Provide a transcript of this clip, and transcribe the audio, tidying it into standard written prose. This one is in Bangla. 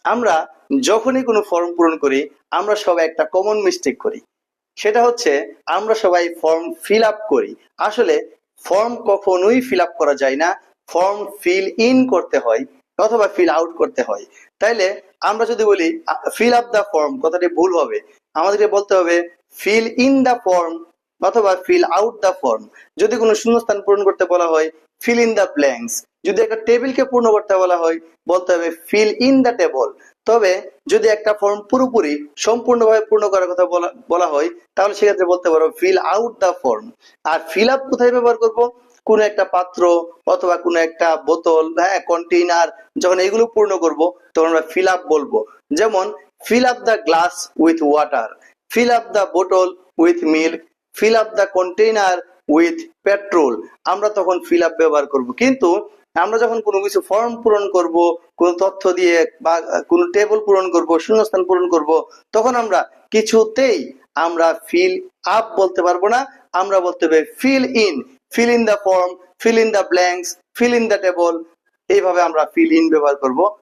আমরা যখনই কোনো ফর্ম পূরণ করি আমরা সবাই একটা কমন মিস্টেক করি, সেটা হচ্ছে আমরা সবাই ফর্ম ফিল আপ করি। আসলে ফর্ম কখনোই ফিল আপ করা যায় না, ফর্ম ফিল ইন করতে হয় অথবা ফিল আউট করতে হয়। তাইলে আমরা যদি বলি ফিল আপ দা ফর্ম, কথাটি ভুল হবে। আমাদেরকে বলতে হবে ফিল ইন দা ফর্ম অথবা ফিল আউট দা ফর্ম। যদি কোনো শূন্যস্থান পূরণ করতে বলা হয় ফিল ইন দা ব্ল্যাঙ্কস। যদি একটা টেবিলকে পূর্ণ করতে বলা হয় বলতে হবে ফিল ইন দা টেবল। তবে যদি একটা ফর্ম পুরোপুরি সম্পূর্ণভাবে পূর্ণ করার কথা বলা হয় তাহলে সেক্ষেত্রে বলতে পারো ফিল আউট দা ফর্ম। আর ফিল আপ কোথায় ব্যবহার করব? কোন একটা পাত্র অথবা কোন একটা বোতল, হ্যাঁ, কন্টেইনার, যখন এগুলো পূর্ণ করব তখন আমরা ফিল আপ বলবো। যেমন fill up the glass with water, fill up the বোতল with milk, fill up the container with petrol. আমরা তখন ফিল আপ ব্যবহার করব। কিন্তু আমরা যখন কোনো কিছু ফর্ম পূরণ করব, কোনো তথ্য দিয়ে বা কোনো টেবিল পূরণ করব, শূন্যস্থান পূরণ করব, তখন আমরা কিছুতেই আমরা ফিল আপ বলতে পারবো না। আমরা বলতে হবে fill in, fill in the form, fill in the blanks, fill in the table. এইভাবে আমরা ফিল ইন ব্যবহার করব।